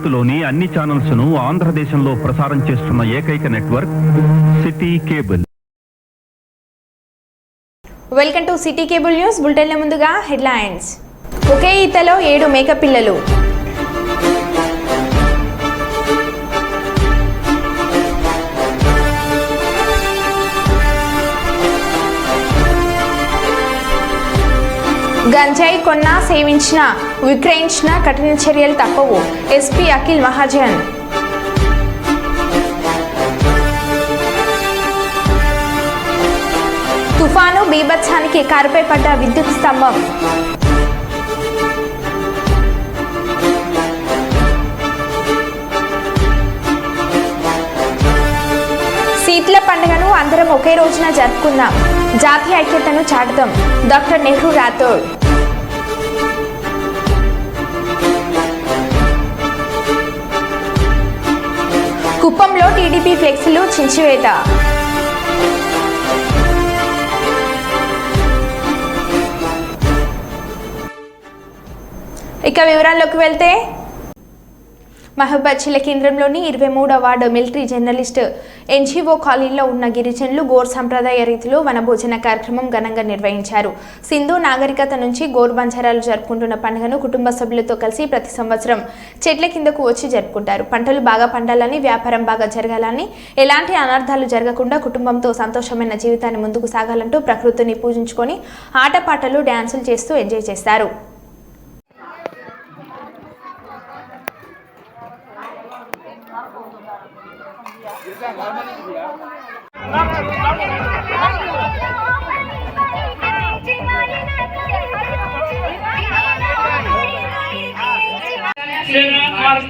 భారత్లోని అన్ని ఛానల్స్ ను ఆంధ్రదేశంలో ప్రసారం చేస్తున్న ఏకైక network city cable. Welcome to city cable news bulletin. ముందుగా హెడ్లైన్స్. ఒకే ఈతలో 7 మేకపిల్లలు. గంజాయి కొన్నా సేవించిన విక్రయించిన కఠిన చర్యలు తప్పవు. ఎస్పీ అఖిల్ మహాజన్. తుఫాను బీభత్సానికి కారుపై పడ్డ విద్యుత్ స్తంభం. శీతల పండుగను అందరం ఒకే రోజున జరుపుకుందాం. జాతీయ ఐక్యతను చాటుదాం. డాక్టర్ నెహ్రూ రాథోడ్. కుప్పంలో టీడీపీ ఫ్లెక్సీలు చించివేత. ఇక వివరాల్లోకి వెళ్తే, మహబూబాద్ జిల్లా కేంద్రంలోని 23వ వార్డు మిలిటరీ జర్నలిస్ట్ ఎన్జీఓ కాలనీలో ఉన్న గిరిజనులు గోర్ సంప్రదాయ రీతిలో వనభోజన కార్యక్రమం ఘనంగా నిర్వహించారు. సింధు నాగరికత నుంచి గోర్ బంజారాలు జరుపుకుంటున్న పండుగను కుటుంబ సభ్యులతో కలిసి ప్రతి సంవత్సరం చెట్ల కిందకు వచ్చి జరుపుకుంటారు. పంటలు బాగా పండాలని, వ్యాపారం బాగా జరగాలని, ఎలాంటి అనర్థాలు జరగకుండా కుటుంబంతో సంతోషమైన జీవితాన్ని ముందుకు సాగాలంటూ ప్రకృతిని పూజించుకొని ఆటపాటలు, డ్యాన్సులు చేస్తూ ఎంజాయ్ చేస్తారు.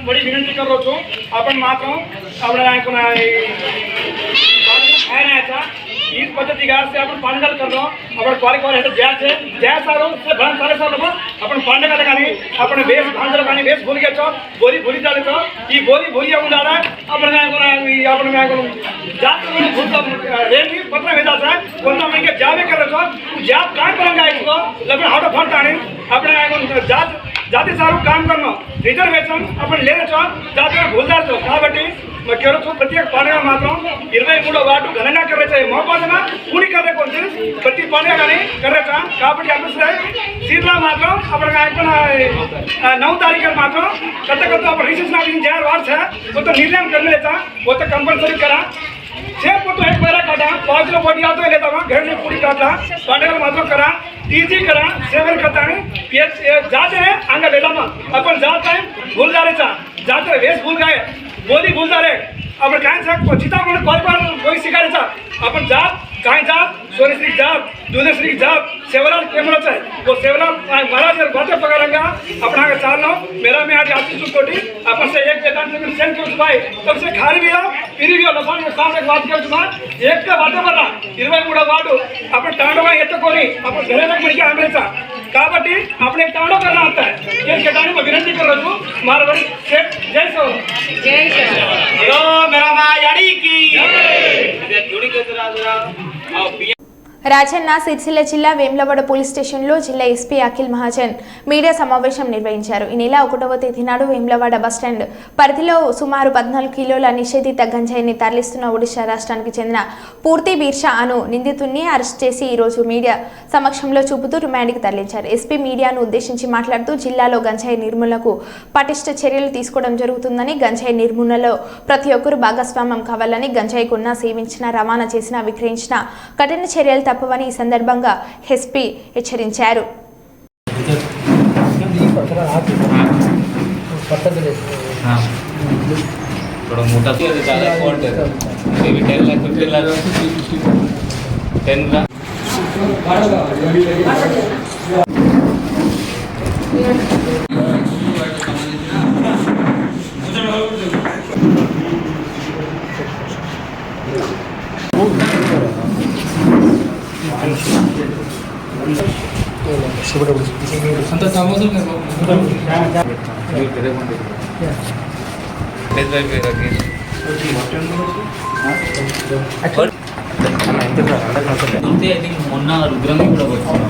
बड़ी विनती कर रहा हूँ अपन मात्र इस पद्धति से अपन पंडल कर दो अपन क्वारी क्वारी है जैस है जैस सारो से भरण सारे साल लोग अपन पंडल का गानी अपन बेस भांजल गानी बेस भूल के चो बोली भूली डाले तो ये बोली भूली हम डाला अपन अपन जात में भूलता रेल भी पत्र भेजा था कोणता मैं के जावे कर रहा था जात काम करेंगे इसको लगभग हाथ फंटा नहीं अपने जात जाति सारू काम करना रिजर्वेशन अपन ले रहे जाते भूलदार तो కాబట్టి मैं कह रहा हूँ प्रत्येक पांडे मात्र 23 वार्ड गणना कर रहे थे मोहब्बत पूरी करने को प्रति पांडे कर रहे కాబట్టి सीधला मात्र अपन 9 तारीख मात्र कत कत अपन रिसेप्शन जहाँ वार्ड है वो तो निर्णय करने लेता वो तो कंपलसरी करा सेफ को तो एक बार काटा 5 किलो बोटी आता है लेता घर में पूरी काटा पांडे मात्र करा टीजी करा सेवन करता है जाते हैं आगे लेता अपन जाते हैं भूल जा रहे जाते वेश भूल गए बोली भूल जा रहे अपन कहीं चिता कोई सिखा रहे अपन जात कहीं जात सोरेश्री जात दूधश्री जात सेवलाल केमल है वो सेवलाल महाराज बातें पकड़ेंगे अपना चाल लो मेरा में आज आपकी चुटकोटी अपन से एक वेतन से सेंड क्यों भाई तब से खाली भी हो फिर भी हो लफान के सामने बात कर चुका एक का बातें कर रहा 23 वार्ड अपन टांडवा एत्तुकोनी अपन घरे तक बढ़िया आंबे కాబట్టి આપણે ટાણો करना आता है ये केटानी में विनती कर रहा हूं मारवाड़ी से जय सो यो मेरा मां याड़ी की जय जोड़ी के जरा రాజన్న సిరిసిల్ల జిల్లా వేములవాడ పోలీస్ స్టేషన్లో జిల్లా ఎస్పీ అఖిల్ మహాజన్ మీడియా సమావేశం నిర్వహించారు. ఈ నెల 1వ తేదీ నాడు వేములవాడ బస్టాండ్ పరిధిలో సుమారు 14 కిలోల నిషేధిత గంజాయిని తరలిస్తున్న ఒడిశా రాష్ట్రానికి చెందిన పూర్తి బీర్షా అను నిందితుడిని అరెస్ట్ చేసి ఈరోజు మీడియా సమక్షంలో చూపుతూ రిమాండ్కి తరలించారు. ఎస్పీ మీడియాను ఉద్దేశించి మాట్లాడుతూ జిల్లాలో గంజాయి నిర్మూలనకు పటిష్ట చర్యలు తీసుకోవడం జరుగుతుందని, గంజాయి నిర్మూలనలో ప్రతి ఒక్కరూ భాగస్వామ్యం కావాలని, గంజాయి కొన్నా, సేవించిన, రవాణా చేసిన, విక్రయించిన కఠిన చర్యలు తప్పవని ఈ సందర్భంగా ఎస్పీ హెచ్చరించారు. अंत सामोसा మొన్న రుద్రంగి కూడా వచ్చింది.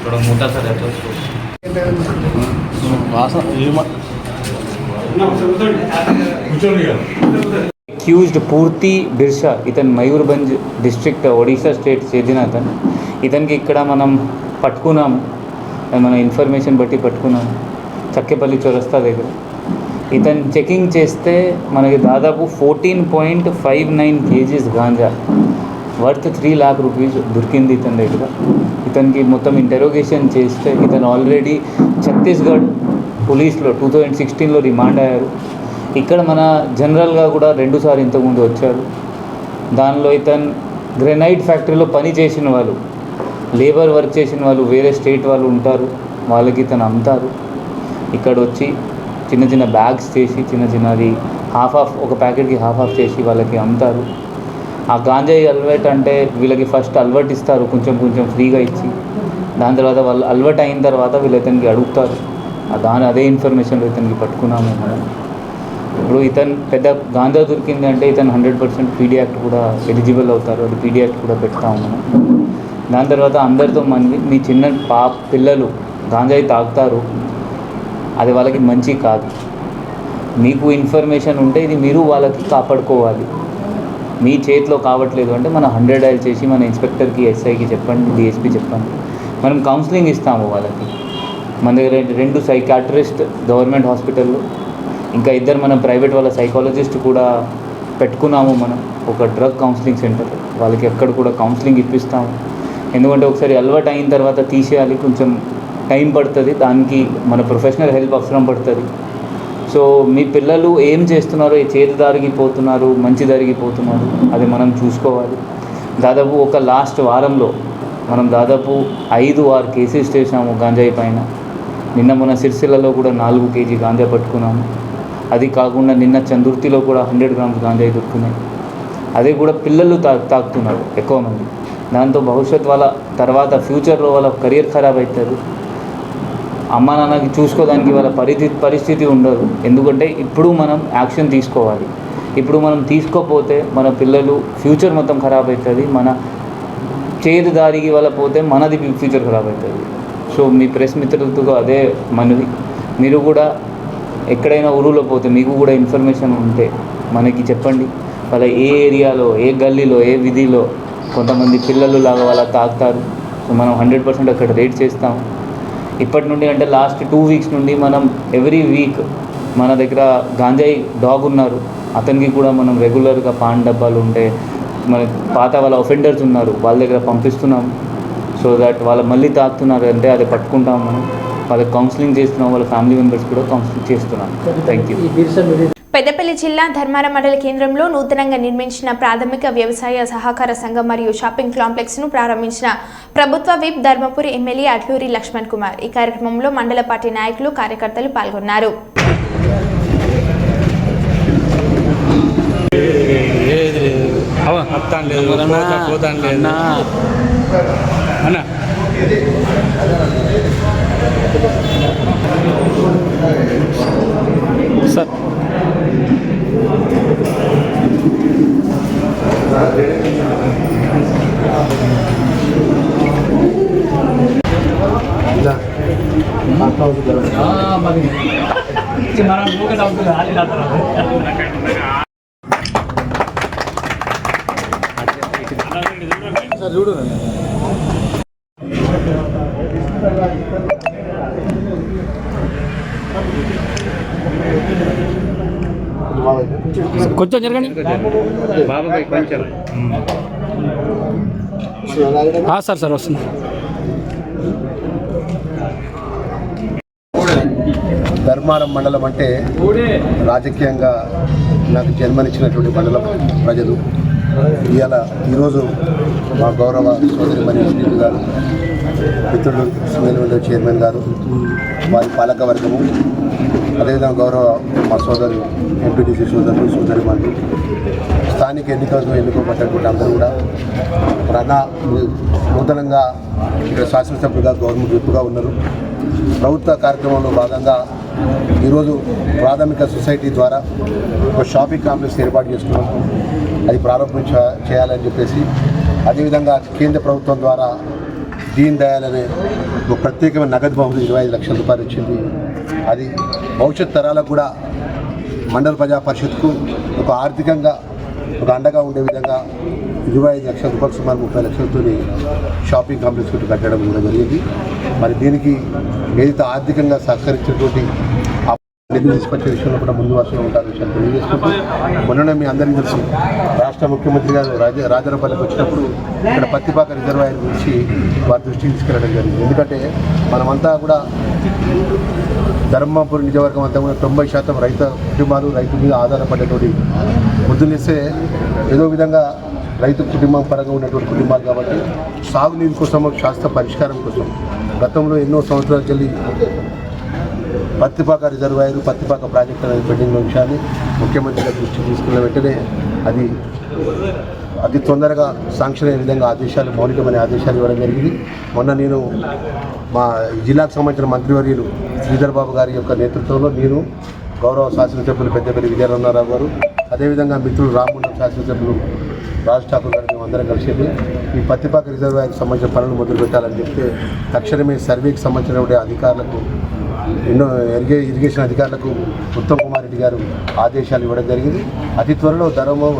थोड़ा मोटा सा रहता है उसको అక్యూజ్డ్ పూర్తి బిర్షా ఇతను మయూర్భంజ్ డిస్ట్రిక్ట్ ఒడిశా స్టేట్ చెందిన ఇతనికి ఇక్కడ మనం పట్టుకున్నాము, మన ఇన్ఫర్మేషన్ బట్టి పట్టుకున్నాము చక్కెపల్లి చౌరస్తా దగ్గర. ఇతను చెకింగ్ చేస్తే మనకి దాదాపు 14.59 kgs ganja worth 3 lakh rupees దొరికింది ఇతని దగ్గర. ఇతనికి మొత్తం ఇంటరోగేషన్ చేస్తే ఇతను ఆల్రెడీ ఛత్తీస్గఢ్ పోలీస్లో 2016లో రిమాండ్ అయ్యారు. ఇక్కడ మన జనరల్గా కూడా 2 సార్లు ఇంతకుముందు వచ్చారు. దానిలో ఇతను గ్రెనైట్ ఫ్యాక్టరీలో పని చేసిన వాళ్ళు, లేబర్ వర్క్ చేసిన వాళ్ళు, వేరే స్టేట్ వాళ్ళు ఉంటారు, వాళ్ళకి ఇతను అమ్ముతారు. ఇక్కడ వచ్చి చిన్న చిన్న బ్యాగ్స్ చేసి చిన్నది హాఫ్ ఒక ప్యాకెట్కి హాఫ్ చేసి వాళ్ళకి అమ్ముతారు. ఆ గాంజాయి అలవాటు అంటే వీళ్ళకి ఫస్ట్ అలవాటు ఇస్తారు, కొంచెం ఫ్రీగా ఇచ్చి, దాని తర్వాత వాళ్ళు అలవాటు అయిన తర్వాత వీళ్ళు ఇతనికి అడుగుతారు. అదే ఇన్ఫర్మేషన్లో ఇతనికి పట్టుకున్నాము మనం. ఇప్పుడు ఇతను పెద్ద గాంజా దొరికింది అంటే ఇతను 100% పీడీ యాక్ట్ కూడా ఎలిజిబుల్ అవుతారు, అది పీడీ యాక్ట్ కూడా పెడతాము మనం. దాని తర్వాత అందరితో మీ చిన్న పిల్లలు గాంజాయి తాగుతారు, అది వాళ్ళకి మంచి కాదు. మీకు ఇన్ఫర్మేషన్ ఉంటే ఇది మీరు వాళ్ళకి కాపాడుకోవాలి. మీ చేతిలో కావట్లేదు అంటే మన 100 డయల్ చేసి మన ఇన్స్పెక్టర్కి, ఎస్ఐకి చెప్పండి, డిఎస్పీ చెప్పండి, మనం కౌన్సిలింగ్ ఇస్తాము వాళ్ళకి. మన దగ్గర 2 సైకాట్రిస్ట్ గవర్నమెంట్ హాస్పిటల్లో, ఇంకా 2 మనం ప్రైవేట్ వాళ్ళ సైకాలజిస్ట్ కూడా పెట్టుకున్నాము. మనం ఒక డ్రగ్ కౌన్సిలింగ్ సెంటర్, వాళ్ళకి ఎక్కడ కూడా కౌన్సిలింగ్ ఇప్పిస్తాము. ఎందుకంటే ఒకసారి అలవాటు అయిన తర్వాత తీసేయాలి, కొంచెం టైం పడుతుంది, దానికి మన ప్రొఫెషనల్ హెల్ప్ అవసరం పడుతుంది. సో మీ పిల్లలు ఏం చేస్తున్నారో, ఏ చేతి దారికి పోతున్నారు, మంచి దారికి పోతున్నారు, అది మనం చూసుకోవాలి. దాదాపు ఒక లాస్ట్ వారంలో మనం దాదాపు 5-6 కేసెస్ చేసాము గాంజాయి పైన. నిన్న మన సిరిసిల్లలో కూడా 4 kg గాంజా పట్టుకున్నాము. అది కాకుండా నిన్న చందుర్తిలో కూడా 100 grams గాంజాయి దొరుకుతున్నాయి. అది కూడా పిల్లలు తాగుతున్నారు ఎక్కువ మంది. దాంతో భవిష్యత్ వాళ్ళ తర్వాత ఫ్యూచర్లో వాళ్ళ కెరియర్ ఖరాబ్ అవుతుంది, అమ్మ నాన్నకి చూసుకోవడానికి వాళ్ళ పరిస్థితి ఉండదు. ఎందుకంటే ఇప్పుడు మనం యాక్షన్ తీసుకోవాలి. ఇప్పుడు మనం తీసుకోపోతే మన పిల్లలు ఫ్యూచర్ మొత్తం ఖరాబ్ అవుతుంది, మన చేతి దారికి వాళ్ళ పోతే మనది ఫ్యూచర్ ఖరాబ్ అవుతుంది. సో మీ ప్రెస్ మిత్రులతో అదే మనవి, మీరు కూడా ఎక్కడైనా ఊరులో పోతే మీకు కూడా ఇన్ఫర్మేషన్ ఉంటే మనకి చెప్పండి. వాళ్ళ ఏ ఏరియాలో, ఏ గల్లీలో, ఏ వీధిలో కొంతమంది పిల్లలు లాగా వాళ్ళ తాగుతారు. సో మనం 100% అక్కడ రేట్ చేస్తాము. ఇప్పటి నుండి అంటే లాస్ట్ 2 weeks నుండి మనం ఎవ్రీ వీక్ మన దగ్గర గాంజాయి డాగ్ ఉన్నారు, అతనికి కూడా మనం రెగ్యులర్గా పాన్ డబ్బాలు ఉంటే మన పాత వాళ్ళ ఒఫెండర్స్ ఉన్నారు, వాళ్ళ దగ్గర పంపిస్తున్నాం. సో దట్ వాళ్ళు మళ్ళీ తాగుతున్నారు అంటే అది పట్టుకుంటాం మనం, వాళ్ళకి కౌన్సిలింగ్ చేస్తున్నాం, వాళ్ళ ఫ్యామిలీ మెంబర్స్ కూడా కౌన్సిలింగ్ చేస్తున్నాం. Thank you. పెద్దపల్లి జిల్లా ధర్మారం మండల కేంద్రంలో నూతనంగా నిర్మించిన ప్రాథమిక వ్యవసాయ సహకార సంఘం మరియు షాపింగ్ కాంప్లెక్స్ ను ప్రారంభించిన ప్రభుత్వ విప్ ధర్మపురి ఎమ్మెల్యే అడ్లూరి లక్ష్మణ్ కుమార్. ఈ కార్యక్రమంలో మండల పార్టీ నాయకులు, కార్యకర్తలు పాల్గొన్నారు. సార్ చూడు కొంచెం జరగండి బాబాయ్ కొంచెం. సార్ వస్తుంది. ధర్మారం మండలం అంటే రాజకీయంగా నాకు జన్మనిచ్చినటువంటి మండలం ప్రజలు. ఈరోజు మా గౌరవ సోదరి మణి శ్రీజు గారు, మిత్రుడు సుమేల్ చైర్మన్ గారు, వారి పాలక వర్గము, అదేవిధంగా గౌరవ మా సోదరు ఎంపీటీసీ సోదరిమణులు స్థానిక ఎన్నికలకు ఎన్నుకోబడ్డటువంటి అందరూ కూడా నూతనంగా ఇక్కడ శాసనసభ్యులుగా గవర్నమెంట్ విప్పుగా ఉన్నారు. ప్రభుత్వ కార్యక్రమంలో భాగంగా ఈరోజు ప్రాథమిక సొసైటీ ద్వారా ఒక షాపింగ్ కాంప్లెక్స్ ఏర్పాటు చేసుకున్నాం. అది ప్రారంభం చేయాలని చెప్పేసి, అదేవిధంగా కేంద్ర ప్రభుత్వం ద్వారా దీన్ దయాల్ అనే ఒక ప్రత్యేకమైన నగదు బహుమతి 25 లక్షల రూపాయలు ఇచ్చింది. అది భవిష్యత్ తరాలకు కూడా మండల ప్రజా పరిషత్కు ఒక ఆర్థికంగా ఒక అండగా ఉండే విధంగా 25 లక్షల రూపాయలు సుమారు 30 లక్షలతో షాపింగ్ కాంప్లెక్స్ ఒకటి కట్టడం కూడా జరిగింది. మరి దీనికి ఏదైతే ఆర్థికంగా సహకరించినటువంటి నిధులు తీసుకొచ్చే విషయంలో కూడా ముందు వరుసలో ఉంటారు విషయాన్ని తెలియజేసుకుంటూ, మొన్ననే మీ అందరికీ తెలుసు రాష్ట్ర ముఖ్యమంత్రి గారు రాజరపల్లికి వచ్చినప్పుడు ఇక్కడ పత్తిపాక రిజర్వాయర్ గురించి వారి దృష్టికి తీసుకెళ్ళడం జరిగింది. ఎందుకంటే మనమంతా కూడా ధర్మపురి నియోజకవర్గం అంతా కూడా 90% రైతు కుటుంబాలు రైతు మీద ఆధారపడేటువంటి వృద్ధులేస్తే ఏదో విధంగా రైతు కుటుంబం పరంగా ఉన్నటువంటి కుటుంబాలు కాబట్టి సాగునీరు కోసం శాస్త్ర పరిష్కారం కోసం గతంలో ఎన్నో సంవత్సరాలకు వెళ్ళి పత్తిపాక రిజర్వాయర్ పత్తిపాక ప్రాజెక్ట్ అనేది పెండింగ్ విషయాన్ని ముఖ్యమంత్రి గారి దృష్టికి తీసుకున్న వెంటనే అది అతి తొందరగా శాంక్షన్ అయ్యే విధంగా ఆదేశాలు మౌలికమైన ఆదేశాలు ఇవ్వడం జరిగింది. మొన్న నేను మా జిల్లాకు సంబంధించిన మంత్రివర్యులు శ్రీధర్ బాబు గారి యొక్క నేతృత్వంలో నేను గౌరవ శాసనసభ్యులు పెద్దపల్లి విజయరమణారావు గారు, అదేవిధంగా మిత్రులు రామగుండం శాసనసభ్యులు రాజ్ ఠాకూర్ గారు మేము అందరం కలిసి ఈ పత్తిపాక రిజర్వాయర్కి సంబంధించిన పనులు మొదలు పెట్టాలని చెప్తే తక్షణమే సర్వేకి సంబంధించినటువంటి అధికారులకు ఎన్నో ఇరిగేషన్ అధికారులకు ఉత్తమ్ కుమార్ రెడ్డి గారు ఆదేశాలు ఇవ్వడం జరిగింది. అతి త్వరలో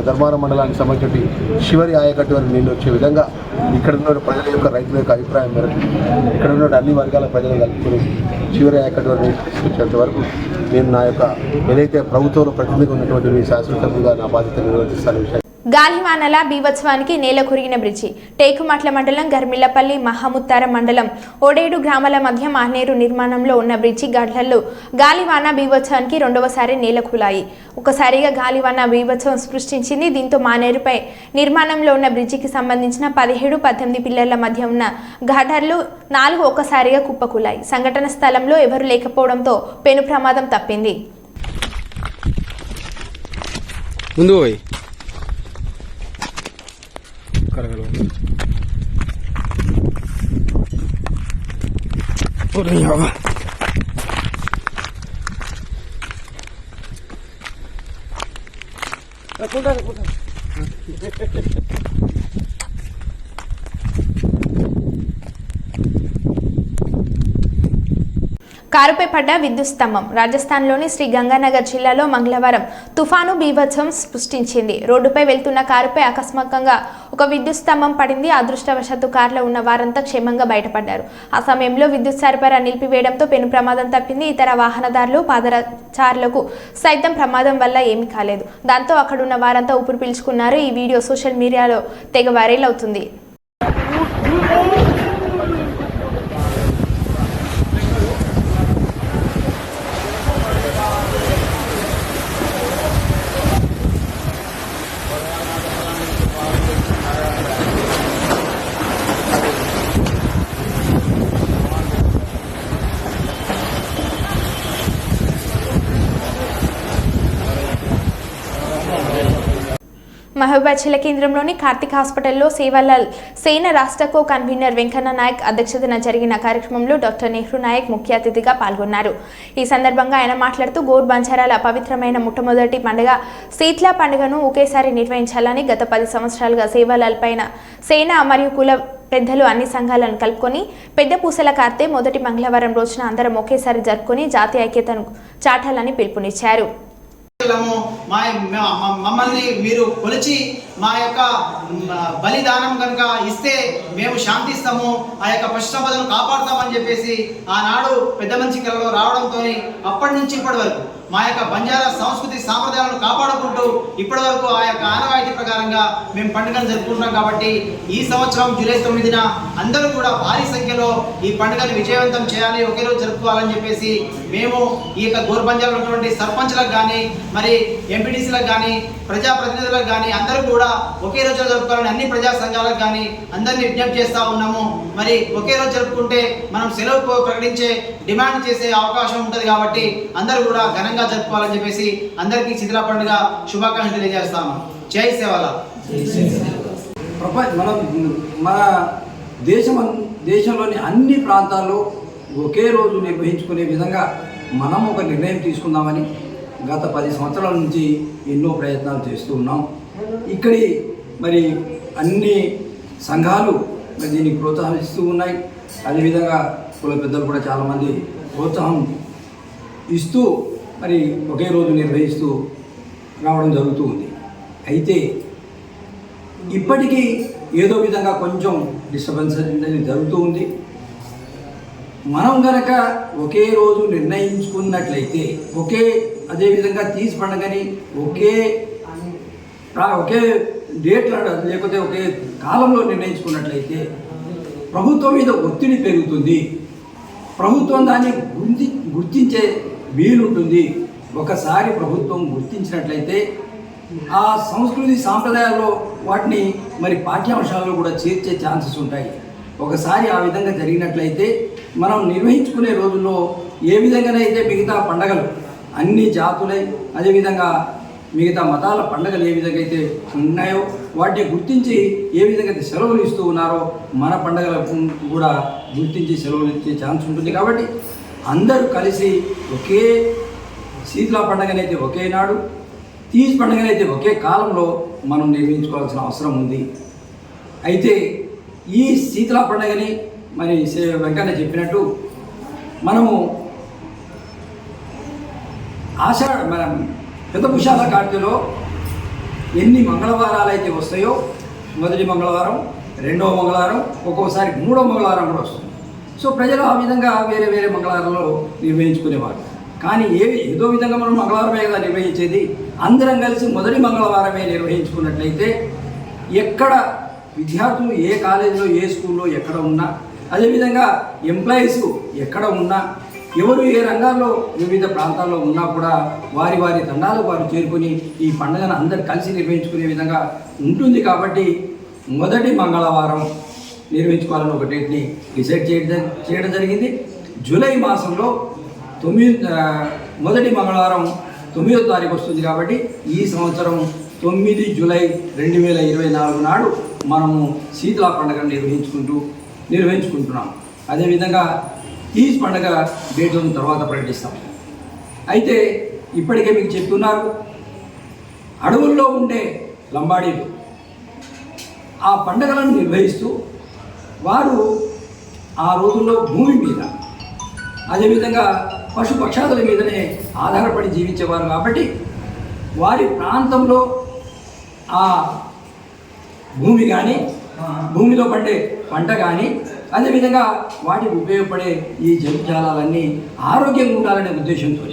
ధర్మారం మండలానికి సంబంధించి చివరి ఆయకట్టు వరకు నీళ్ళు వచ్చే విధంగా ఇక్కడ ఉన్న ప్రజల యొక్క రైతుల యొక్క అభిప్రాయం మేరకు ఇక్కడ ఉన్న అన్ని వర్గాల ప్రజలను కలుపుకొని చివరి ఆయకట్టు వరకు నీళ్ళు తీసుకొచ్చేంత వరకు నేను నా యొక్క ఏదైతే ప్రభుత్వంలో ప్రతినిధిగా ఉన్నటువంటి మీ శాసనసభ్యులుగా నా బాధ్యత నిర్వర్తిస్తాను విషయం. గాలివానల బీభత్సవానికి నేల కొరిగిన బ్రిడ్జి. టేకుమట్ల మండలం గర్మిల్లపల్లి మహాముత్తారం మండలం ఓడేడు గ్రామాల మధ్య మానేరు నిర్మాణంలో ఉన్న బ్రిడ్జి గడ్డల్లో గాలివాన బీభత్సవానికి రెండవసారి నేల కూలాయి. ఒకసారిగా గాలివాన బీభత్సవం సృష్టించింది. దీంతో మానేరుపై నిర్మాణంలో ఉన్న బ్రిడ్జికి సంబంధించిన 17-18 పిల్లర్ల మధ్య ఉన్న గడ్డర్లు 4 ఒక్కసారిగా కుప్పకూలాయి. సంఘటన స్థలంలో ఎవరు లేకపోవడంతో పెను ప్రమాదం తప్పింది. కారుపై పడ్డ విద్యుత్ స్తంభం. రాజస్థాన్లోని శ్రీ గంగానగర్ జిల్లాలో మంగళవారం తుఫాను బీభత్సం సృష్టించింది. రోడ్డుపై వెళ్తున్న కారుపై అకస్మాత్తుగా ఒక విద్యుత్ స్తంభం పడింది. అదృష్టవశాత్తు కారులో ఉన్న వారంతా క్షేమంగా బయటపడ్డారు. ఆ సమయంలో విద్యుత్ సరఫరా నిలిపివేయడంతో పెను ప్రమాదం తప్పింది. ఇతర వాహనదారులు పాదచారులకు సైతం ప్రమాదం వల్ల ఏమీ కాలేదు. దాంతో అక్కడున్న వారంతా ఊపిరి పీల్చుకున్నారు. ఈ వీడియో సోషల్ మీడియాలో తెగ వైరల్ అవుతుంది. మహబూబాద్ జిల్లా కేంద్రంలోని కార్తిక్ హాస్పిటల్లో సేవాలాల్ సేన రాష్ట్ర కో కన్వీనర్ వెంకన్న నాయక్ అధ్యక్షతన జరిగిన కార్యక్రమంలో డాక్టర్ నెహ్రూ నాయక్ ముఖ్య అతిథిగా పాల్గొన్నారు. ఈ సందర్భంగా ఆయన మాట్లాడుతూ గోర్ బంజారాల పవిత్రమైన మొట్టమొదటి పండుగ శీత్లా పండుగను ఒకేసారి నిర్వహించాలని గత 10 సంవత్సరాలుగా సేవాలాల్ పైన సేన మరియు కుల పెద్దలు అన్ని సంఘాలను కలుపుకొని పెద్ద పూసల కార్తె మొదటి మంగళవారం రోజున అందరం ఒకేసారి జరుపుకొని జాతీయ ఐక్యతను చాటాలని పిలుపునిచ్చారు. మమ్మల్ని మీరు కొలిచి మా యొక్క బలిదానం కనుక ఇస్తే మేము శాంతిస్తాము, ఆ యొక్క పశు సంపదను కాపాడుతామని చెప్పేసి ఆనాడు పెద్ద మంచి కళలో రావడంతో అప్పటి నుంచి ఇప్పటి వరకు మా యొక్క బంజారా సంస్కృతి సాంప్రదాయాలను కాపాడుకుంటూ ఇప్పటి వరకు ఆ యొక్క ఆనవాయితీ ప్రకారంగా మేము పండుగను జరుపుకుంటున్నాం. కాబట్టి ఈ సంవత్సరం జూలై 9న అందరూ కూడా భారీ సంఖ్యలో ఈ పండుగను విజయవంతం చేయాలి, ఒకే రోజు జరుపుకోవాలని చెప్పేసి మేము ఈ యొక్క గోర్బంజాలో ఉన్నటువంటి సర్పంచ్లకు కానీ, మరి ఎంపీటీసీలకు కానీ, ప్రజాప్రతినిధులకు కానీ అందరూ కూడా ఒకే రోజు జరుపుకోవాలని అన్ని ప్రజా సంఘాలకు కానీ అందరినీ విజ్ఞప్తి చేస్తూ ఉన్నాము. మరి ఒకే రోజు జరుపుకుంటే మనం సెలవు ప్రకటించే డిమాండ్ చేసే అవకాశం ఉంటుంది. కాబట్టి అందరూ కూడా ఘనంగా జరుపుకోవాలని చెప్పేసి అందరికీ శీతల పండుగ శుభాకాంక్షలు తెలియజేస్తాము. జై సేవల. మన దేశంలోని అన్ని ప్రాంతాల్లో ఒకే రోజు నిర్వహించుకునే విధంగా మనం ఒక నిర్ణయం తీసుకుందామని గత 10 సంవత్సరాల నుంచి ఎన్నో ప్రయత్నాలు చేస్తూ ఉన్నాం. ఇక్కడి మరి అన్ని సంఘాలు మరి దీనికి ప్రోత్సహిస్తూ ఉన్నాయి. అదేవిధంగా కుల పెద్దలు కూడా చాలామంది ప్రోత్సాహం ఇస్తూ మరి ఒకే రోజు నిర్వహిస్తూ రావడం జరుగుతూ ఉంది. అయితే ఇప్పటికీ ఏదో విధంగా కొంచెం డిస్టర్బెన్స్ అనేది జరుగుతూ ఉంది. మనం కనుక ఒకే రోజు నిర్ణయించుకున్నట్లయితే అదేవిధంగా తీసి పండుగని ఒకే డేట్లో లేకపోతే ఒకే కాలంలో నిర్ణయించుకున్నట్లయితే ప్రభుత్వం మీద ఒత్తిడి పెరుగుతుంది. ప్రభుత్వం దాన్ని గుర్తించే వీలుంటుంది. ఒకసారి ప్రభుత్వం గుర్తించినట్లయితే ఆ సంస్కృతి సాంప్రదాయాల్లో వాటిని మరి పాఠ్యాంశాల్లో కూడా చేర్చే ఛాన్సెస్ ఉంటాయి. ఒకసారి ఆ విధంగా జరిగినట్లయితే మనం నిర్వహించుకునే రోజుల్లో ఏ విధంగానైతే మిగతా పండగలు అన్ని జాతులై అదేవిధంగా మిగతా మతాల పండుగలు ఏ విధంగా అయితే ఉన్నాయో వాటిని గుర్తించి ఏ విధంగా అయితే సెలవులు ఇస్తూ ఉన్నారో మన పండుగలకు కూడా గుర్తించి సెలవులు ఇచ్చే ఛాన్స్ ఉంటుంది. కాబట్టి అందరూ కలిసి ఒకే శీతల పండుగనైతే ఒకే నాడు, తీజ్ పండుగనైతే ఒకే కాలంలో మనం నిర్వహించుకోవాల్సిన అవసరం ఉంది. అయితే ఈ శీతల పండుగని మరి వెంకన్న చెప్పినట్టు మనము మన పెద్ద పుషాల కార్తెలో ఎన్ని మంగళవారాలు అయితే వస్తాయో, మొదటి మంగళవారం, రెండవ మంగళవారం, ఒక్కోసారి మూడవ మంగళవారం కూడా వస్తుంది. సో ప్రజలు ఆ విధంగా వేరే వేరే మంగళవారంలో నిర్వహించుకునేవారు. కానీ ఏదో విధంగా మనం మంగళవారమే కదా నిర్వహించేది. అందరం కలిసి మొదటి మంగళవారమే నిర్వహించుకున్నట్లయితే ఎక్కడ విద్యార్థులు ఏ కాలేజీలో ఏ స్కూల్లో ఎక్కడ ఉన్నా, అదేవిధంగా ఎంప్లాయీస్ ఎక్కడ ఉన్నా, ఎవరు ఏ రంగాల్లో వివిధ ప్రాంతాల్లో ఉన్నా కూడా వారి వారి తండాలు వారు చేరుకొని ఈ పండుగను అందరు కలిసి నిర్వహించుకునే విధంగా ఉంటుంది. కాబట్టి మొదటి మంగళవారం నిర్వహించుకోవాలని ఒక డేట్ని డిసైడ్ చేయడం జరిగింది. జూలై మాసంలో మొదటి మంగళవారం 9వ తారీఖు వస్తుంది. కాబట్టి ఈ సంవత్సరం 9 జూలై 2024 నాడు మనము శీతల పండుగను నిర్వహించుకుంటున్నాం. అదేవిధంగా తీజ్ పండుగ డేట్లను తర్వాత ప్రకటిస్తాం. అయితే ఇప్పటికే మీకు చెప్తున్నారు, అడవుల్లో ఉండే లంబాడీలు ఆ పండుగలను నిర్వహిస్తూ వారు ఆ రోజుల్లో భూమి మీద అదేవిధంగా పశుపక్షాదుల మీదనే ఆధారపడి జీవించేవారు. కాబట్టి వారి ప్రాంతంలో ఆ భూమి కానీ, భూమిలో పండే పంట కానీ, అదేవిధంగా వాటికి ఉపయోగపడే ఈ జంతుజాలాలన్నీ ఆరోగ్యంగా ఉండాలనే ఉద్దేశంతో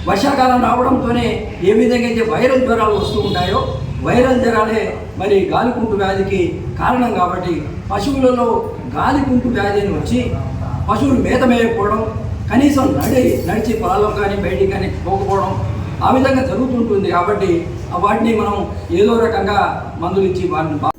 వర్షాకాలం రావడంతోనే ఏ విధంగా అయితే వైరల్ జ్వరాలు వస్తూ ఉంటాయో, వైరల్ జ్వరాలే మరి గాలికుంటు వ్యాధికి కారణం. కాబట్టి పశువులలో గాలికుంటు వ్యాధిని వచ్చి పశువులు మేత మేయకపోవడం, కనీసం నడిచి పొలాల్లో కానీ బయటికి కానీ పోకపోవడం ఆ విధంగా జరుగుతుంటుంది. కాబట్టి వాటిని మనం ఏదో రకంగా మందులు ఇచ్చి వాటిని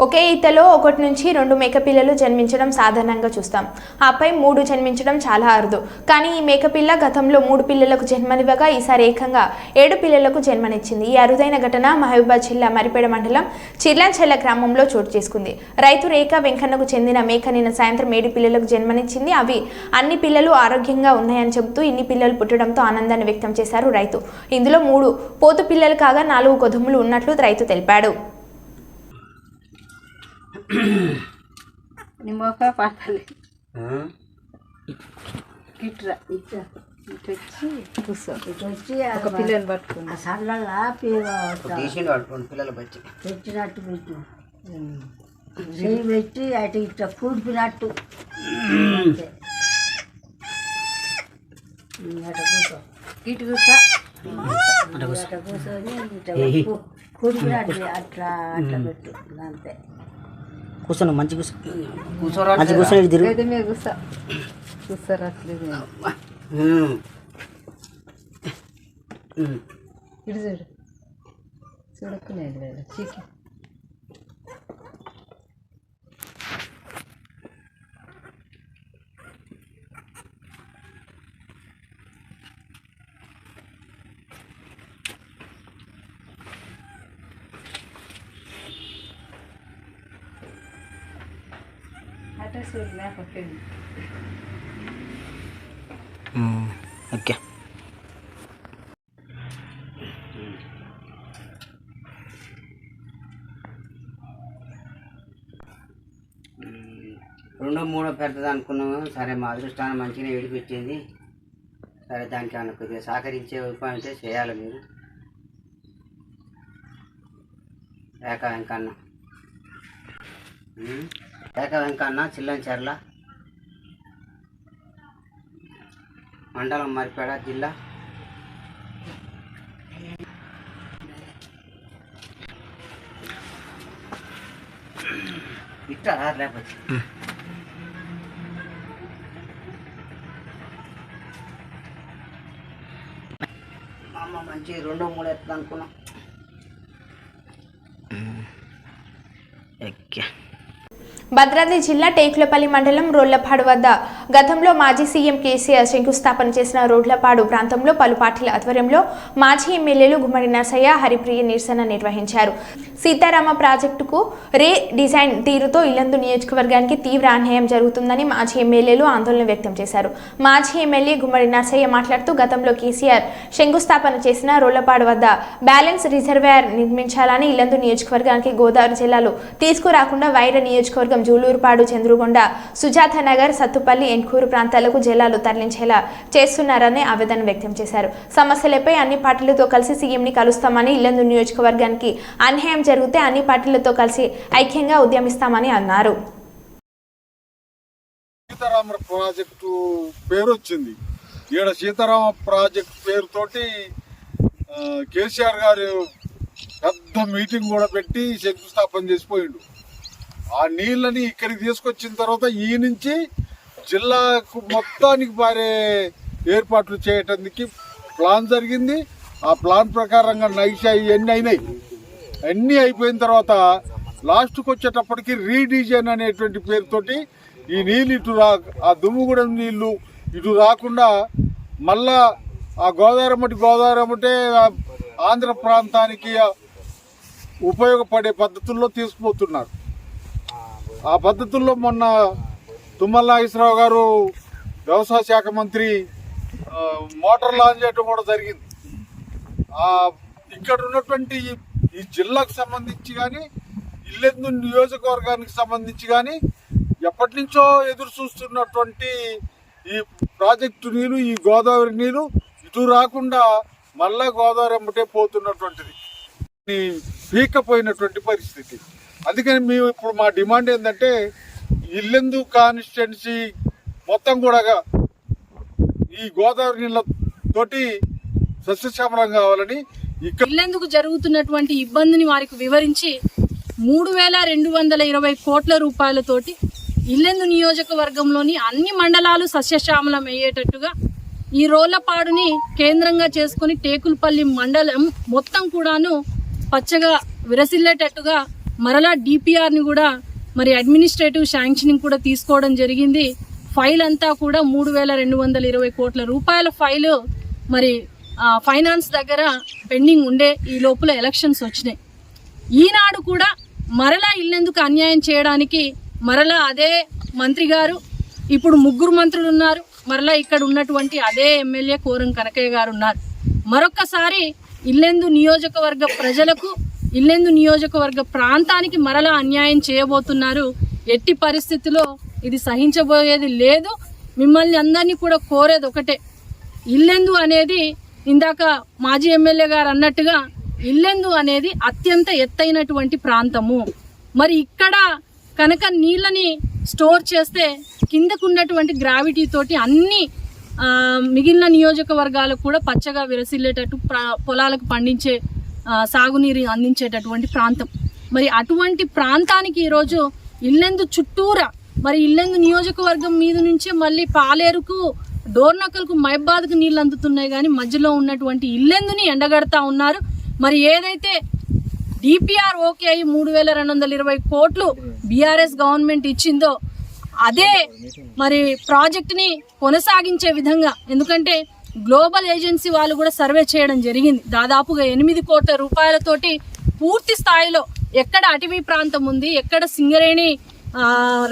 ఒకే ఈతలో 1 నుంచి 2 మేకపిల్లలు జన్మించడం సాధారణంగా చూస్తాం. ఆపై 3 జన్మించడం చాలా అరుదు. కానీ ఈ మేకపిల్ల గతంలో 3 పిల్లలకు జన్మనివ్వగా ఈసారి ఏకంగా 7 పిల్లలకు జన్మనిచ్చింది. ఈ అరుదైన ఘటన మహబూబాబాద్ జిల్లా మరిపేడ మండలం చిర్లంచెల్ల గ్రామంలో చోటు చేసుకుంది. రైతు రేఖ వెంకన్నకు చెందిన మేక నిన్న సాయంత్రం 7 పిల్లలకు జన్మనిచ్చింది. అవి అన్ని పిల్లలు ఆరోగ్యంగా ఉన్నాయని చెబుతూ ఇన్ని పిల్లలు పుట్టడంతో ఆనందాన్ని వ్యక్తం చేశారు రైతు. ఇందులో 3 పోతు పిల్లలు కాగా 4 గొదుములు ఉన్నట్లు రైతు తెలిపాడు. నిమ్మక పాటలు ఇట్లా ఇట్లా ఇటొచ్చి కూర్చో ఇటొచ్చి ఒక పిల్లలు పట్టుకుని సరళగా పట్టుకోండి పిల్లలు బట్టి తెచ్చినట్టు పెట్టి చెయ్యి పెట్టి అటు ఇట్లా కూడిపినట్టు అట్లా కూర్చో ఇటు కూర్చో అట్లా కూర్చొని ఇట్లా కూడి కూడా అట్లా అట్లా పెట్టు అంతే. కూర్చోను మంచి మంచి కూర్చొని తిరుగు అయితే మీరు కూర్చోరట్లేదు ఇటు చూడు చూడక్కలేదు లేదు చీకి ఓకే. రెండో మూడో పెద్దది అనుకున్నాము. సరే మా అదృష్టాన్ని మంచిగా విడిపించింది. సరే దానికి ఏమన్నా కొద్దిగా సహకరించే ఉపాయం అయితే చేయాలి మీరు. రేఖ వెంకన్న చిల్లంచెర్ల మండలం మరిపేడ జిల్లా. ఇట్టా లేకపోతే మా అమ్మ మంచి రెండో మూడో ఎత్తుంది అనుకున్నాం. ఓకే. భద్రాద్రి జిల్లా టేకులపల్లి మండలం రోళ్లపాడు వద్ద గతంలో మాజీ సీఎం కేసీఆర్ శంకుస్థాపన చేసిన రోడ్లపాడు ప్రాంతంలో పలు పార్టీల ఆధ్వర్యంలో మాజీ ఎమ్మెల్యేలు గుమ్మడి నర్సయ్య, హరిప్రియ నిరసన నిర్వహించారు. సీతారామ ప్రాజెక్టుకు రే డిజైన్ తీరుతో ఇల్లందు నియోజకవర్గానికి తీవ్ర అన్యాయం జరుగుతుందని మాజీ ఎమ్మెల్యేలు ఆందోళన వ్యక్తం చేశారు. మాజీ ఎమ్మెల్యే గుమ్మడి నర్సయ్య మాట్లాడుతూ గతంలో కేసీఆర్ శంకుస్థాపన చేసిన రోళ్లపాడు వద్ద బ్యాలెన్స్ రిజర్వాయర్ నిర్మించాలని ఇల్లందు నియోజకవర్గానికి గోదావరి జిల్లాలో తీసుకురాకుండా వైర నియోజకవర్గం జూలూరుపాడు, చంద్రుగొండ, సుజాత నగర్, సత్తుపల్లి, ఎన్కూరు ప్రాంతాలకు జలాలు తరలించేలా చేస్తున్నారని ఆవేదన వ్యక్తం చేశారు. సమస్యలపై అన్ని పార్టీలతో కలిసి సీఎంని కలుస్తామని, ఇల్లందు నియోజకవర్గానికి అన్యాయం జరిగితే అన్ని పార్టీలతో కలిసి ఐక్యంగా ఉద్యమిస్తామని అన్నారు. సీతారామ ప్రాజెక్టు పేరు వచ్చింది. ఈడ సీతారామ ప్రాజెక్టు పేరుతోటి కేసీఆర్ గారు పెద్ద మీటింగ్ కూడా పెట్టి శంకుస్థాపన చేసిపోయిండు. ఆ నీళ్ళని ఇక్కడికి తీసుకొచ్చిన తర్వాత ఈ నుంచి జిల్లాకు మొత్తానికి పారే ఏర్పాట్లు చేయటానికి ప్లాన్ జరిగింది. ఆ ప్లాన్ ప్రకారంగా నైషా ఇవన్నీ అయినాయి. అన్నీ అయిపోయిన తర్వాత లాస్ట్కి వచ్చేటప్పటికి రీడిజైన్ అనేటువంటి పేరుతోటి ఈ నీళ్ళు ఇటు ఆ దుమ్ముగూడెం నీళ్లు ఇటు రాకుండా మళ్ళా ఆ గోదావరి ఆంధ్ర ప్రాంతానికి ఉపయోగపడే పద్ధతుల్లో తీసుకుపోతున్నారు. ఆ పద్ధతుల్లో మొన్న తుమ్మల నాగేశ్వరరావు గారు వ్యవసాయ శాఖ మంత్రి మోటార్ లాంచ్ చేయడం కూడా జరిగింది. ఇక్కడ ఉన్నటువంటి ఈ జిల్లాకు సంబంధించి కానీ ఇల్లెందు నియోజకవర్గానికి సంబంధించి కానీ ఎప్పటి నుంచో ఎదురు చూస్తున్నటువంటి ఈ ప్రాజెక్టు నీరు, ఈ గోదావరి నీరు ఇటు రాకుండా మళ్ళా గోదావరి అమ్మటే పోతున్నటువంటిది పీకపోయినటువంటి పరిస్థితి. అందుకని మేము ఇప్పుడు మా డిమాండ్ ఏంటంటే ఇల్లెందు కాన్స్టిట్యున్సీ మొత్తం కూడా ఈ గోదావరి నీళ్ళతోటి సస్యశ్యామలం కావాలని ఇల్లెందుకు జరుగుతున్నటువంటి ఇబ్బందిని వారికి వివరించి 3,220 కోట్ల రూపాయలతోటి ఇల్లెందు నియోజకవర్గంలోని అన్ని మండలాలు సస్యశ్యామలం అయ్యేటట్టుగా ఈ రోళ్లపాడుని కేంద్రంగా చేసుకుని టేకులపల్లి మండలం మొత్తం కూడాను పచ్చగా విరసిల్లేటట్టుగా మరలా డిపిఆర్ని కూడా మరి అడ్మినిస్ట్రేటివ్ శాంక్షనింగ్ కూడా తీసుకోవడం జరిగింది. ఫైల్ అంతా కూడా 3,220 కోట్ల రూపాయల ఫైలు మరి ఫైనాన్స్ దగ్గర పెండింగ్ ఉండే ఈ లోపల ఎలక్షన్స్ వచ్చినాయి. ఈనాడు కూడా మరలా ఇల్లెందుకు అన్యాయం చేయడానికి మరలా అదే మంత్రి గారు, ఇప్పుడు 3 మంత్రులు ఉన్నారు, మరలా ఇక్కడ ఉన్నటువంటి అదే ఎమ్మెల్యే కోరం కనకయ్య గారు ఉన్నారు. మరొక్కసారి ఇల్లెందు నియోజకవర్గ ప్రజలకు, ఇల్లెందు నియోజకవర్గ ప్రాంతానికి మరలా అన్యాయం చేయబోతున్నారు. ఎట్టి పరిస్థితిలో ఇది సహించబోయేది లేదు. మిమ్మల్ని అందరినీ కూడా కోరేది ఒకటే, ఇల్లెందు అనేది ఇందాక మాజీ ఎమ్మెల్యే గారు అన్నట్టుగా ఇల్లెందు అనేది అత్యంత ఎత్తైనటువంటి ప్రాంతము. మరి ఇక్కడ కనుక నీళ్ళని స్టోర్ చేస్తే కిందకు ఉన్నటువంటి గ్రావిటీ తోటి అన్ని మిగిలిన నియోజకవర్గాలకు కూడా పచ్చగా విరసిల్లేటట్టు పొలాలకు పండించే సాగునీరు అందించేటటువంటి ప్రాంతం. మరి అటువంటి ప్రాంతానికి ఈరోజు ఇల్లెందు చుట్టూరా మరి ఇల్లెందు నియోజకవర్గం మీద నుంచి మళ్ళీ పాలేరుకు, డోర్నకల్కు, మహబాద్కు నీళ్ళు అందుతున్నాయి, కానీ మధ్యలో ఉన్నటువంటి ఇల్లెందుని ఎండగడతా ఉన్నారు. మరి ఏదైతే డిపిఆర్ ఓకే అయ్యి 3,220 కోట్లు బీఆర్ఎస్ గవర్నమెంట్ ఇచ్చిందో అదే మరి ప్రాజెక్టుని కొనసాగించే విధంగా, ఎందుకంటే గ్లోబల్ ఏజెన్సీ వాళ్ళు కూడా సర్వే చేయడం జరిగింది. దాదాపుగా 8 కోట్ల రూపాయలతోటి పూర్తి స్థాయిలో ఎక్కడ అటవీ ప్రాంతం ఉంది, ఎక్కడ సింగరేణి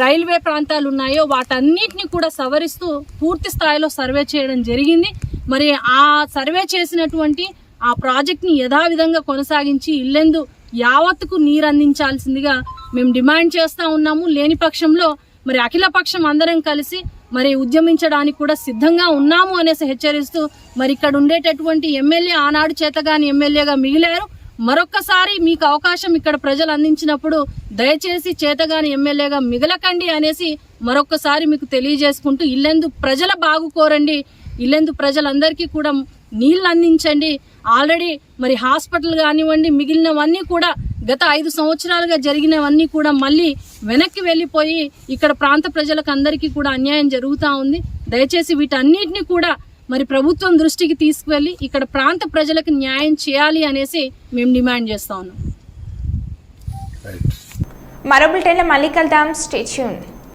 రైల్వే ప్రాంతాలు ఉన్నాయో వాటన్నిటిని కూడా సవరిస్తూ పూర్తి స్థాయిలో సర్వే చేయడం జరిగింది. మరి ఆ సర్వే చేసినటువంటి ఆ ప్రాజెక్ట్ని యథావిధంగా కొనసాగించి ఇల్లెందు యావత్తుకు నీరు అందించాల్సిందిగా మేము డిమాండ్ చేస్తూ ఉన్నాము. లేని పక్షంలో మరి అఖిలపక్షం అందరం కలిసి మరి ఉద్యమించడానికి కూడా సిద్ధంగా ఉన్నాము అనేసి హెచ్చరిస్తూ, మరి ఇక్కడ ఉండేటటువంటి ఎమ్మెల్యే ఆనాడు చేతగాని ఎమ్మెల్యేగా మిగిలారు. మరొక్కసారి మీకు అవకాశం ఇక్కడ ప్రజలు అందించినప్పుడు దయచేసి చేతగాని ఎమ్మెల్యేగా మిగలకండి అనేసి మరొక్కసారి మీకు తెలియజేసుకుంటూ, ఇల్లెందు ప్రజల బాగు కోరండి, ఇల్లెందు ప్రజలందరికీ కూడా నీళ్ళు అందించండి. ఆల్రెడీ మరి హాస్పిటల్ కానివ్వండి, మిగిలినవన్నీ కూడా గత 5 సంవత్సరాలుగా జరిగినవన్నీ కూడా మళ్ళీ వెనక్కి వెళ్ళిపోయి ఇక్కడ ప్రాంత ప్రజలకు అందరికీ కూడా అన్యాయం జరుగుతూ ఉంది. దయచేసి వీటన్నిటిని కూడా మరి ప్రభుత్వం దృష్టికి తీసుకువెళ్ళి ఇక్కడ ప్రాంత ప్రజలకు న్యాయం చేయాలి అనేసి మేము డిమాండ్ చేస్తా ఉన్నాం. మరో బులెటిన్లో మళ్ళీ కలుద్దాం. Stay tuned.